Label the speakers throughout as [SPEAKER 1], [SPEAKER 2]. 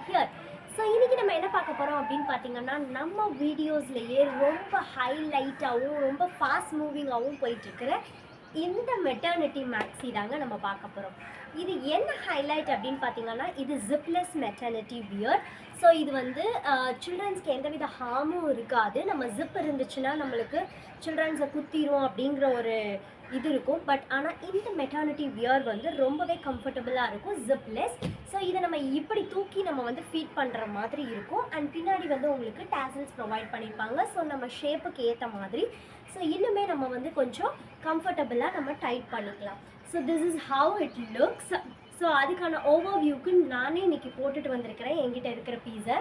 [SPEAKER 1] Here. So இன்றைக்கி நம்ம என்ன பார்க்க போகிறோம் அப்படின்னு பார்த்தீங்கன்னா, நம்ம வீடியோஸ்லேயே ரொம்ப ஹைலைட்டாகவும் ரொம்ப ஃபாஸ்ட் மூவிங்காகவும் போயிட்டுருக்கிற இந்த மெட்டர்னிட்டி மேக்ஸி தாங்க நம்ம பார்க்க போகிறோம். இது என்ன ஹைலைட் அப்படின்னு பார்த்தீங்கன்னா, இது ஜிப்லெஸ் மெட்டர்னிட்டி வியர். ஸோ இது வந்து சில்ட்ரன்ஸ்க்கு எந்தவித ஹார்மும் இருக்காது. நம்ம ஜிப் இருந்துச்சுன்னா நம்மளுக்கு சில்ட்ரன்ஸை குத்திரும் அப்படிங்கிற ஒரு இது இருக்கும். பட் ஆனால் இந்த மெட்டர்னிட்டி வியர் வந்து ரொம்பவே கம்ஃபர்டபுளாக இருக்கும், ஜிப்லெஸ். ஸோ இதை நம்ம இப்படி தூக்கி நம்ம வந்து ஃபீட் பண்ணுற மாதிரி இருக்கும். அண்ட் பின்னாடி வந்து உங்களுக்கு டேசல்ஸ் ப்ரொவைட் பண்ணியிருப்பாங்க. ஸோ நம்ம ஷேப்புக்கு ஏற்ற மாதிரி. ஸோ இன்னுமே நம்ம வந்து கொஞ்சம் கம்ஃபர்டபுளாக நம்ம டைட் பண்ணிக்கலாம். So this is how it looks. So அதுக்கான ஓவர்வியூக்கு நானே இன்றைக்கி போட்டுட்டு வந்திருக்கிறேன் என்கிட்ட இருக்கிற பீஸை.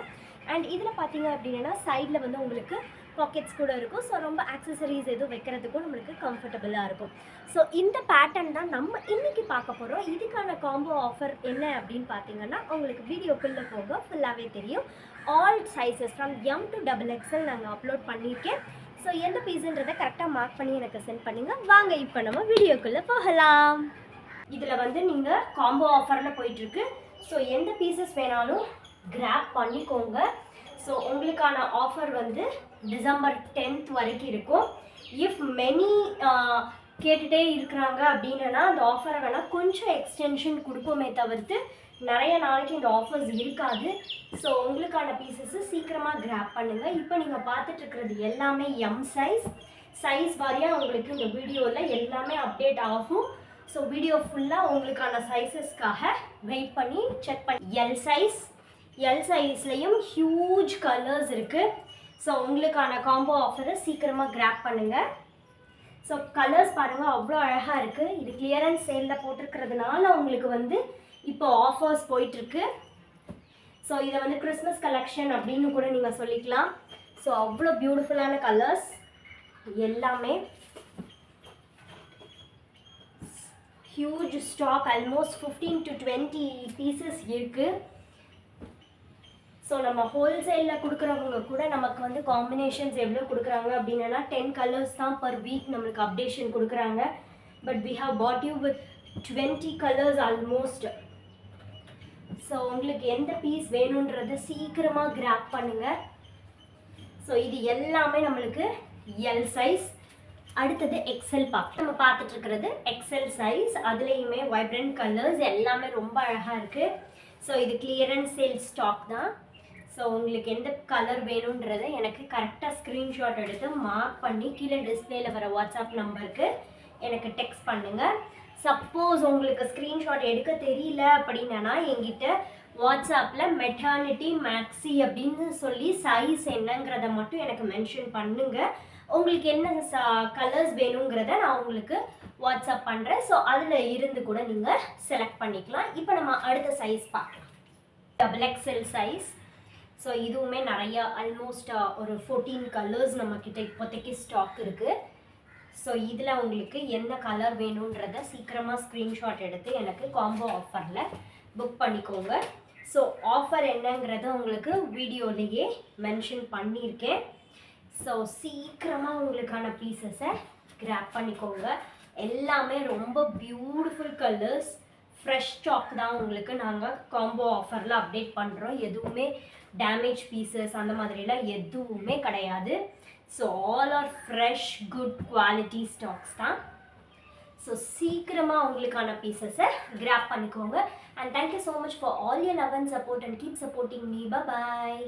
[SPEAKER 1] அண்ட் இதில் பார்த்தீங்க அப்படின்னா சைடில் வந்து உங்களுக்கு பாக்கெட்ஸ் கூட இருக்கும். ஸோ ரொம்ப ஆக்சசரிஸ் எதுவும் வைக்கிறதுக்கும் நம்மளுக்கு கம்ஃபர்டபுளாக இருக்கும். ஸோ இந்த பேட்டர்ன் தான் நம்ம இன்றைக்கி பார்க்க போகிறோம். இதுக்கான காம்போ ஆஃபர் என்ன அப்படின்னு பார்த்தீங்கன்னா, உங்களுக்கு வீடியோக்குள்ளே போக ஃபுல்லாகவே தெரியும். All sizes from M to XXL நாங்கள் அப்லோட் பண்ணியிருக்கேன். ஸோ எந்த பீஸுன்றதை கரெக்டாக மார்க் பண்ணி எனக்கு சென்ட் பண்ணுங்கள். வாங்க இப்போ நம்ம வீடியோக்குள்ளே போகலாம். இதில் வந்து நீங்கள் காம்போ ஆஃபரில் போயிட்டுருக்கு. ஸோ எந்த பீசஸ் வேணாலும் கிராப் பண்ணிக்கோங்க. ஸோ உங்களுக்கான ஆஃபர் வந்து டிசம்பர் 10th வரைக்கும் இருக்கும். இஃப் மெனி கேட்டுகிட்டே இருக்கிறாங்க அப்படின்னா அந்த ஆஃபரை வேணால் கொஞ்சம் எக்ஸ்டென்ஷன் கொடுப்போமே தவிர்த்து நிறைய நாளைக்கு இந்த ஆஃபர்ஸ் இருக்காது. ஸோ உங்களுக்கான பீசஸ்ஸு சீக்கிரமாக கிராப் பண்ணுங்கள். இப்போ நீங்கள் பார்த்துட்ருக்கிறது எல்லாமே எம் சைஸ் வாரியாக உங்களுக்கு இந்த வீடியோவில் எல்லாமே அப்டேட் ஆகும். ஸோ வீடியோ ஃபுல்லாக உங்களுக்கான சைஸஸ்க்காக வெயிட் பண்ணி செக் பண்ணி எல் சைஸ்லேயும் ஹியூஜ் கலர்ஸ் இருக்குது. ஸோ உங்களுக்கான காம்போ ஆஃபரை சீக்கிரமாக கிராப் பண்ணுங்கள். ஸோ கலர்ஸ் பாருங்கள், அவ்வளோ அழகாக இருக்குது. இது கிளியரன்ஸ் சேலில் போட்டிருக்கிறதுனால உங்களுக்கு வந்து இப்போ ஆஃபர்ஸ் போயிட்டுருக்கு. ஸோ இதை வந்து கிறிஸ்மஸ் கலெக்ஷன் அப்படின்னு கூட நீங்கள் சொல்லிக்கலாம். ஸோ அவ்வளோ பியூட்டிஃபுல்லான கலர்ஸ் எல்லாமே. Huge stock, almost 15 to 20 pieces இருக்குது. ஸோ நம்ம ஹோல்சேலில் கொடுக்குறவங்க கூட நமக்கு வந்து காம்பினேஷன்ஸ் எவ்வளோ கொடுக்குறாங்க அப்படின்னா 10 கலர்ஸ் தான் பர் வீக் நம்மளுக்கு அப்டேஷன் கொடுக்குறாங்க. But we have bought you with 20 colours almost. So உங்களுக்கு எந்த பீஸ் வேணுன்றதை சீக்கிரமாக கிராப் பண்ணுங்கள். ஸோ இது எல்லாமே நம்மளுக்கு எல் சைஸ். அடுத்தது எக்ஸல் நம்ம பார்த்துட்ருக்கிறது எக்ஸல் சைஸ். அதுலேயுமே வைப்ரண்ட் கலர்ஸ் எல்லாமே ரொம்ப அழகாக இருக்குது. ஸோ இது கிளியரன்ஸ் சேல் ஸ்டாக் தான். ஸோ உங்களுக்கு எந்த கலர் வேணுன்றதை எனக்கு கரெக்டாக ஸ்க்ரீன்ஷாட் எடுத்து மார்க் பண்ணி கீழே டிஸ்பிளேயில் வர வாட்ஸ்அப் நம்பருக்கு எனக்கு டெக்ஸ்ட் பண்ணுங்கள். சப்போஸ் உங்களுக்கு ஸ்க்ரீன்ஷாட் எடுக்க தெரியல அப்படின்னா என்கிட்ட வாட்ஸ்அப்பில் மெட்டர்னிட்டி மேக்ஸி அப்படின்னு சொல்லி சைஸ் என்னங்கிறத மட்டும் எனக்கு மென்ஷன் பண்ணுங்கள். உங்களுக்கு என்ன கலர்ஸ் வேணுங்கிறத நான் உங்களுக்கு வாட்ஸ்அப் பண்ணுறேன். ஸோ அதில் இருந்து கூட நீங்கள் செலக்ட் பண்ணிக்கலாம். இப்போ நம்ம அடுத்த சைஸ் பார்க்கலாம். XXL size. ஸோ இதுவுமே நிறையா ஆல்மோஸ்ட் ஒரு 14 கலர்ஸ் நம்மக்கிட்ட இப்போதைக்கு ஸ்டாக் இருக்குது. ஸோ இதில் உங்களுக்கு என்ன கலர் வேணுன்றதை சீக்கிரமாக ஸ்க்ரீன்ஷாட் எடுத்து எனக்கு காம்போ ஆஃபரில் புக் பண்ணிக்கோங்க. ஸோ ஆஃபர் என்னங்கிறத உங்களுக்கு வீடியோலேயே மென்ஷன் பண்ணியிருக்கேன். ஸோ சீக்கிரமாக உங்களுக்கான பீசஸை கிராப் பண்ணிக்கோங்க. எல்லாமே ரொம்ப பியூட்டிஃபுல் கலர்ஸ், ஃப்ரெஷ் ஸ்டாக் தான் உங்களுக்கு நாங்கள் காம்போ ஆஃபரில் அப்டேட் பண்ணுறோம். எதுவுமே டேமேஜ் பீசஸ் அந்த மாதிரிலாம் எதுவுமே கிடையாது. So all are fresh good quality stocks தான். ஸோ சீக்கிரமாக உங்களுக்கான பீசஸை கிராப் பண்ணிக்கோங்க. And thank you so much for all your love and support and keep supporting me. Bye.